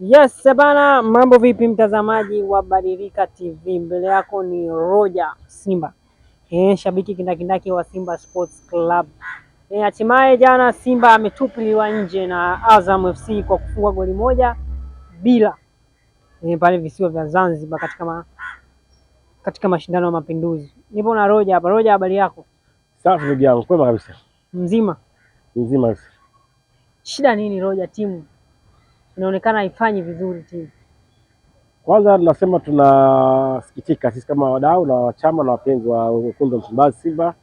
Yes, bana, mambo vipi mtazamaji wa Badilika TV? Mbele yako ni Roger Simba. Shabiki kindakindaki wa Simba Sports Club. Hatimaye jana Simba ametupiliwa nje na Azam FC kwa kufungwa goli moja bila pale visiwa vya Zanzibar katika mashindano ya Mapinduzi. Nipo na Roger hapa. Roger, habari yako? Safi ndugu yangu, kwema kabisa. Mzima? Mzima. Shida nini Roger? Timu inaonekana haifanyi vizuri timu. Kwanza tunasema tunasikitika sisi kama wadau na wachama na wapenzi wa wekundu wa Msimbazi Simba.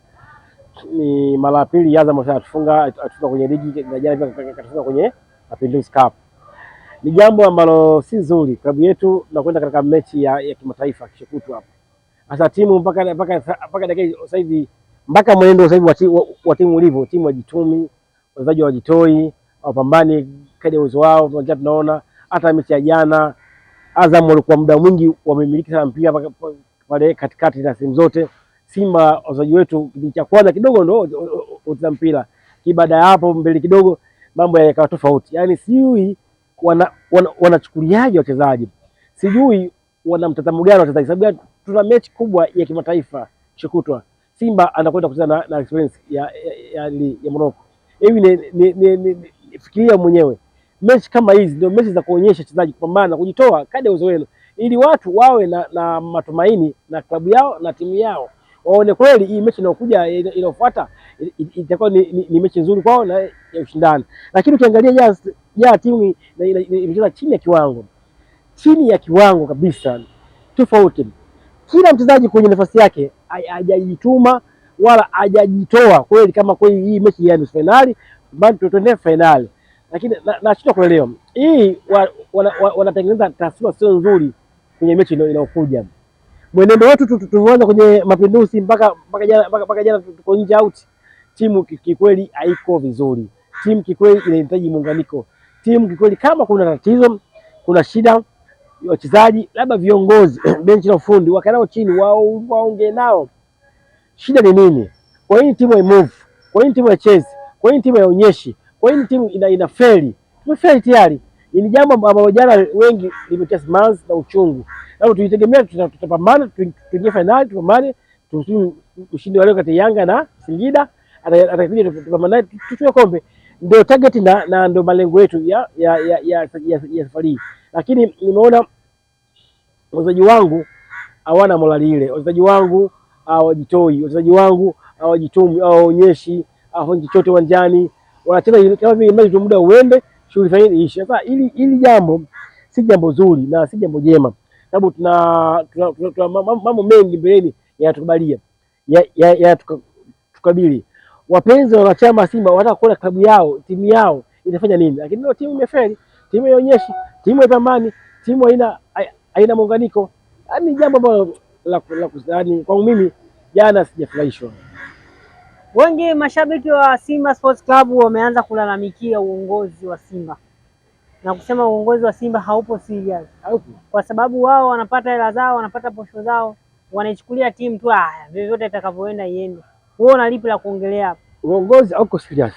Ni mara ya pili Azam atufunga kwenye ligi na jana pia katufunga kwenye Mapinduzi Cup. Ni jambo ambalo si nzuri. Klabu yetu tunakwenda katika mechi ya kimataifa kesho kutwa hapa. Sasa timu mpaka dakika sasa hivi mpaka mwenendo sasa hivi wa timu ulivyo, timu wajitumi, wachezaji wajitoi, wapambane kadri uwezo wao. Tunaona hata mechi ya jana Azam walikuwa muda mwingi wamemiliki sana mpira pale katikati na sehemu zote. Simba wachezaji wetu kipindi cha kwanza kidogo ndio ucheza mpira. Baada ya hapo mbele kidogo mambo yakawa tofauti. Yaani sijui wanachukuliaje wachezaji. Sijui wana mtazamo gani wachezaji. Sababu tuna mechi kubwa ya kimataifa shukutwa. Simba anakwenda kucheza na experience ya Morocco. Hivi ni fikiria mwenyewe. Mechi kama hizi ndio mechi za kuonyesha wachezaji kupambana, kujitoa kadri uwezo wenu, ili watu wawe na matumaini na klabu yao na timu yao. Waone kweli hii mechi inayokuja inayofuata itakuwa ni mechi nzuri kwao na ya ushindani. Lakini ukiangalia timu imecheza chini ya kiwango kabisa, tofauti. Kila mchezaji kwenye nafasi yake hajajituma wala hajajitoa kweli, kama kweli hii mechi ya nusu finali bado tuende finali. Lakini nashindwa kuelewa hii wanatengeneza taswira sio nzuri kwenye mechi inayokuja. Mwenendo wetu tulianza kwenye Mapinduzi mpaka jana tuko nje out. Timu kikweli haiko vizuri. Timu kikweli inahitaji muunganiko. Timu kikweli kama kuna tatizo, kuna shida, wachezaji labda viongozi benchi la ufundi wakanao chini waongee nao. Shida ni nini? Kwa nini timu haimove? Kwa nini timu haichezi? Kwa nini timu haionyeshi? Kwa nini timu inafeli? Tumefeli tayari. Ni jambo ambalo jana wengi limetia simanzi na uchungu. Na tulitegemea tutapambana, tuingie finali, tupambane, ushindi wale kati Yanga na Singida, atakuja tupambane tuchukue kombe. Ndio target na ndio malengo yetu ya safari. Lakini nimeona wachezaji wangu hawana morali ile. Wachezaji wangu hawajitoi, wachezaji wangu hawajitumi, hawaonyeshi, hawafanyi chochote uwanjani. Wanacheza kama vile mechi muda uende, shughuli fanyeni ishi. Sasa ili jambo si jambo zuri na si jambo jema. Sababu tuna mambo mengi mbeleni yanatukubalia. Tukabili. Wapenzi wa wanachama Simba wanataka kuona klabu yao, timu yao inafanya nini? Lakini leo timu imefeli, timu haionyeshi, timu haipambani, timu haina muunganiko. Ni jambo ambalo la kwangu mimi jana sijafurahishwa. Wengi mashabiki wa Simba Sports Club wameanza kulalamikia uongozi wa Simba na kusema uongozi wa Simba haupo serious. Kwa sababu wao wanapata hela zao, wanapata posho zao, wanaichukulia timu tu vyovyote itakavyoenda iende. Wewe una lipi la kuongelea hapo? Uongozi hauko serious.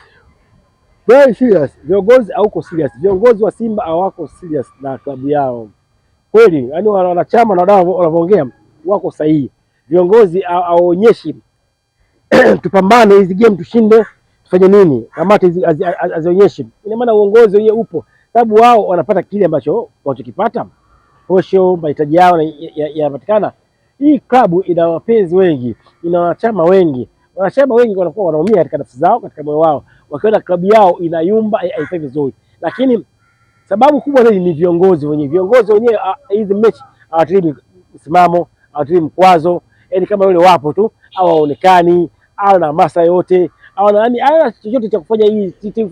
Very serious. Viongozi hauko serious. Viongozi wa Simba hawako serious na klabu yao. Kweli, yani wanachama na wadau wanavyoongea wako sahihi. Viongozi hawaonyeshi tupambane hizi game tushinde, tufanye nini? Kamati azionyeshi. Ina maana uongozi wenyewe upo. Sababu wao wanapata kile ambacho wanachokipata. Posho, mahitaji yao yanapatikana. Hii klabu ina wapenzi wengi, ina wanachama wengi. Wanachama wengi wanakuwa wanaumia katika nafsi zao, katika moyo wao. Wakiona klabu yao inayumba, haifanyi vizuri. Lakini sababu kubwa zaidi ni viongozi wenyewe. Viongozi wenyewe hizi mechi hawatilii msimamo, hawatilii mkwazo. Yaani kama wale wapo tu, hawaonekani, hawana hamasa yote, hawana chochote cha kufanya hii timu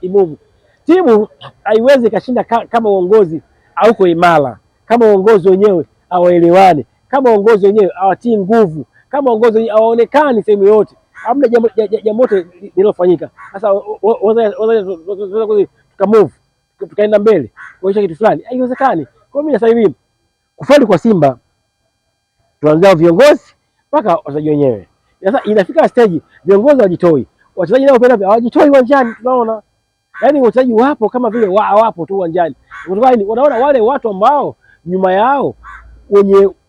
imove. Timu haiwezi kashinda kama uongozi hauko imara, kama uongozi wenyewe hawaelewani, kama uongozi wenyewe hawatii nguvu, kama uongozi wenyewe hawaonekani sehemu yote. Hamna jambo lote linalofanyika. Sasa tukamove, tukaenda mbele, kuonyesha kitu fulani, haiwezekani. Kwa mimi sasa hivi kufeli kwa Simba tuanzia viongozi mpaka wachezaji wenyewe. Sasa inafika stage viongozi hawajitoi, wachezaji nao pia hawajitoi uwanjani. Tunaona Yaani wachezaji wapo kama vile wapo tu uwanjani. Wanaona wale watu ambao nyuma yao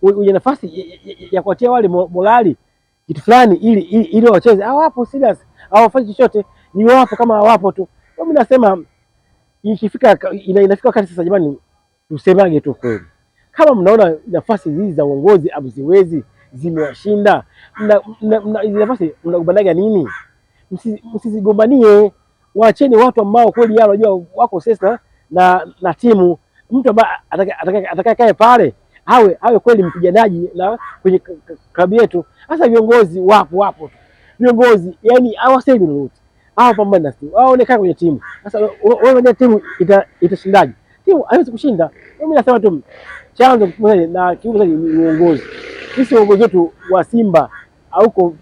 wenye nafasi ya kuatia wale morali kitu fulani ili wacheze. Hawapo serious. Hawafanyi chochote. Ni wapo kama hawapo tu. Mimi nasema inafika wakati sasa jamani, tusemage tu kweli. Kama mnaona nafasi hizi za uongozi hamziwezi, zimewashinda, hizi nafasi mnagombanaga nini? Msizigombanie, waacheni watu ambao kweli yao wanajua wako sasa na timu. Mtu ambaye atakaye pale awe kweli mpiganaji na kwenye klabu yetu. Sasa viongozi wapo tu. Viongozi yani hawasemi lolote. Hao pambana tu. Waonekana kwenye timu. Sasa wewe timu itashindaje? Timu haiwezi kushinda. Mimi nasema tu chanzo na kiungo ni uongozi. Sisi uongozi wetu wa Simba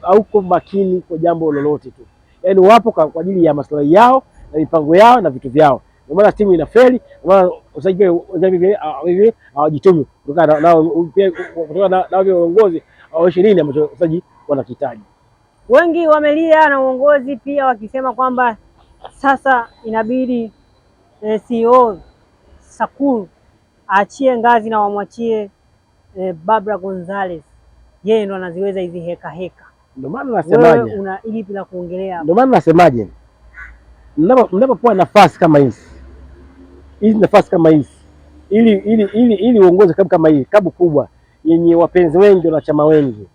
hauko makini kwa jambo lolote tu. Yaani wapo kwa ajili ya maslahi yao na mipango yao na vitu vyao. Ndio maana timu inafeli, ndio maana wachezaji hawajitumi kutokana na uongozi au 20 ambacho wachezaji wanakitaji. Wengi wamelia na uongozi pia wakisema kwamba sasa inabidi CEO Sakuru aachie ngazi na wamwachie Barbara Gonzalez. Yeye ndo anaziweza hizi heka. Ndio maana nasemaje? Una ipi la kuongelea? Ndio maana nasemaje? Mnapokuwa nafasi kama hizi nafasi kama hizi ili uongoze klabu kama hii, klabu kubwa yenye wapenzi wengi na chama wengi,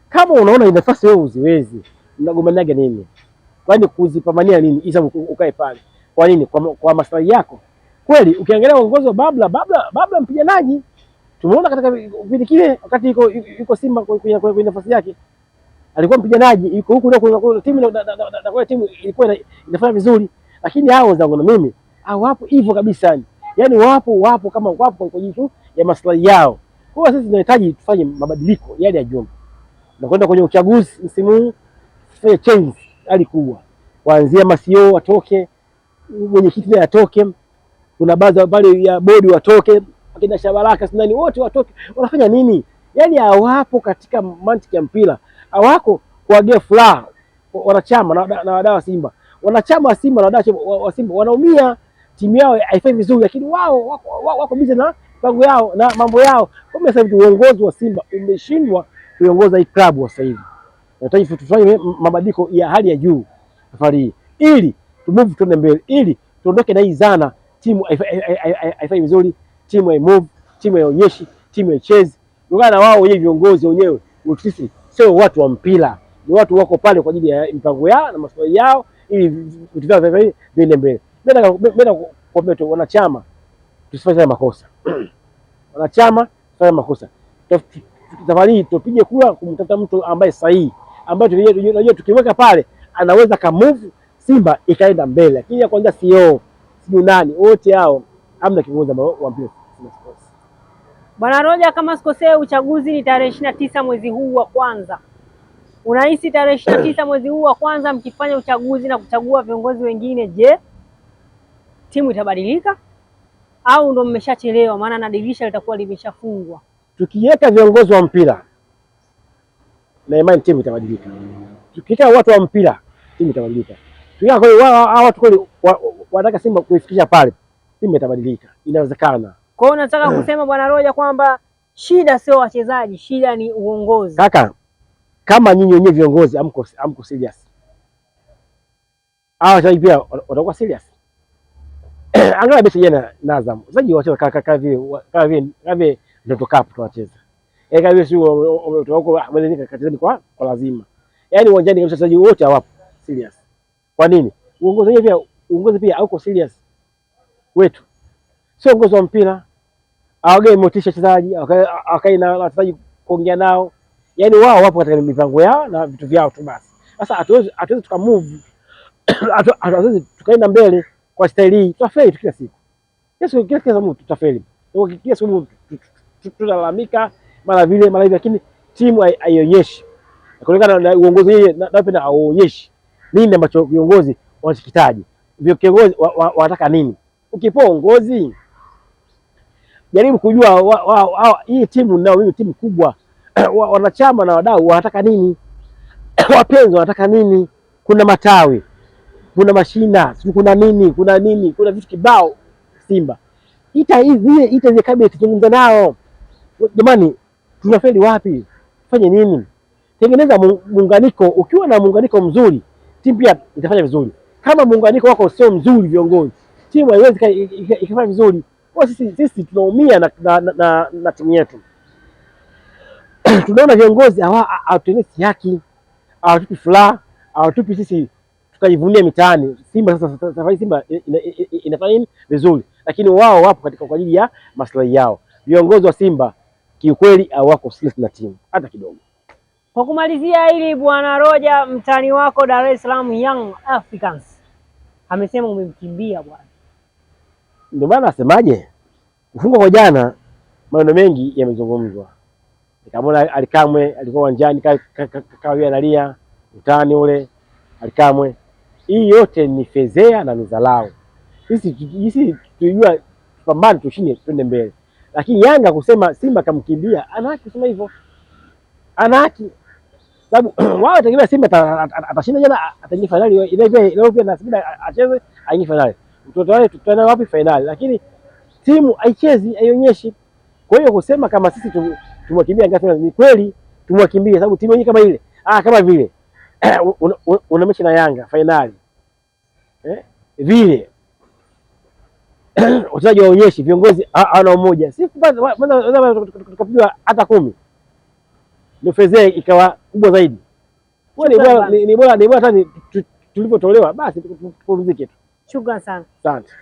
kama unaona nafasi wewe uziwezi, mnagombanaga nini? Kwani kuzipambania nini? Isa ukae pale. Kwa nini? Kwa maslahi yako. Kweli ukiangalia uongozi wa Babla mpiganaji, tumeona katika kipindi kile wakati yuko Simba kwenye nafasi yake alikuwa mpiganaji, yuko huku na timu na timu ilikuwa inafanya vizuri, lakini hao zangu na mimi hawapo hivyo kabisa. Yaani wapo kama wapo kwa jitu ya maslahi yao. Kwa hiyo sisi tunahitaji tufanye mabadiliko yale ya jumla. Na kwenda kwenye uchaguzi msimu huu tufanye change hali kubwa. Kuanzia masio watoke, mwenyekiti naye atoke, kuna baadhi pale ya bodi watoke, akina Shabaraka sinani wote watoke. Wanafanya nini? Yaani hawapo katika mantiki ya mpira. Hawako kuagea furaha wanachama na wadau wa Simba. Wanachama wa Simba na wadau wa Simba wanaumia, timu yao haifanyi vizuri, lakini wao wako busy na mipango yao na mambo yao. Kwa sasa hivi uongozi wa Simba umeshindwa kuiongoza hii klabu sasa hivi. Tunahitaji tufanye mabadiliko ya hali ya juu safari hii ili tumove tuende mbele, ili tuondoke na hii zana timu haifanyi vizuri, timu haimove, timu haionyeshi, timu haichezi. Ndio na wao wenyewe viongozi wenyewe, sisi sio watu wa mpira, ni watu wako pale kwa ajili ya mipango yao na maslahi yao ili vitu vyao viende mbele. Mimi kwa tu wanachama tusifanye makosa. Wanachama tusifanye makosa. Tafadhali tupige kura kumtafuta mtu ambaye sahihi, ambaye tunajua tukimweka pale anaweza kamove Simba ikaenda mbele. Lakini kwanza CEO sio nani wote hao hamna kiongozi wa mpira. Bwana Roja, kama sikosea uchaguzi ni tarehe 29 mwezi huu wa kwanza. Unahisi tarehe 29 mwezi huu wa kwanza mkifanya uchaguzi na kuchagua viongozi wengine, je, timu itabadilika au ndo mmeshachelewa maana na dirisha litakuwa limeshafungwa? Tukiweka viongozi wa mpira na imani timu itabadilika. Tukiweka watu wa mpira timu itabadilika. Tukiweka kwa watu kweli wanataka Simba kuifikisha pale, timu itabadilika. Inawezekana. Kwa hiyo nataka kusema Bwana Roja kwamba shida sio wachezaji, shida ni uongozi. Kaka, kama nyinyi wenyewe viongozi amko serious, hao wachezaji pia watakuwa serious. Angalia mechi jana na Azam. Wachezaji wacheza kaka vile ndio cup tunacheza. Kama vile sio huko badilika kachezeni kwa lazima. Yaani uwanjani kabisa wachezaji wote hawapo serious. Kwa nini? Uongozi pia hauko serious wetu. Sio uongozi wa mpira. Hawagei motisha wachezaji, akai na wachezaji kuongea nao. Yaani wao wapo katika mipango yao na vitu vyao tu basi. Sasa hatuwezi tukamove. Hatuwezi tukaenda mbele kwa staili hii. Tutafeli kila siku. Kila mtu tutafeli. Kila siku tutalalamika mara vile hivi, lakini timu haionyeshi. Kulingana na uongozi yeye napenda aonyeshi nini ambacho viongozi wanachokitaji. Viongozi wanataka nini? Ukipoa uongozi jaribu kujua hii timu nao hii timu kubwa wanachama na wadau wanataka nini? Wapenzi wanataka nini? Kuna matawi. kuna mashina, kuna nini, kuna vitu kibao Simba. Ita zile kabla tuzungumza nao. Jamani, tunafeli wapi? Fanye nini? Tengeneza muunganiko. Ukiwa na muunganiko mzuri, timu pia itafanya vizuri. Kama muunganiko wako sio mzuri, viongozi, timu haiwezi ikafanya vizuri. Kwa sisi tunaumia na timu yetu. Tunaona viongozi hawatuendesi haki, hawatupi furaha, hawatupi sisi tukajivunia mitaani. Simba sasa Simba inafanya nini vizuri, lakini wao wapo kwa ajili ya maslahi yao. Viongozi wa Simba kiukweli hawako serious na timu hata kidogo. Kwa kumalizia hili, Bwana Roger, mtani wako Dar es Salaam Young Africans amesema umemkimbia bwana. Ndio maana asemaje, kufungwa kwa jana, maneno mengi yamezungumzwa. Nikamwona Alikamwe alikuwa uwanjani kawia analia mtani ule Alikamwe. Hii yote ni fezea na nidharau. Sisi tulijua tupambane, tushinde, twende mbele. Lakini Yanga kusema Simba kamkimbia, ana haki kusema hivyo. Ana haki. Sababu wao watakiwa Simba atashinda jana, ataingia finali. Ile pia na Simba acheze aingie finali. Mtoto wale tutaenda wapi finali? Lakini timu haichezi, haionyeshi. Kwa hiyo kusema kama sisi tumwakimbia Yanga, ni kweli tumwakimbia, sababu timu yenyewe kama ile kama vile una mechi na Yanga finali vile wachezaji waonyeshi, viongozi hawana umoja, si tukapigwa hata 10, ndio fezea ikawa kubwa zaidi. Ni bora hata tulivyotolewa, basi tupumzike tu. Shukrani sana. Asante.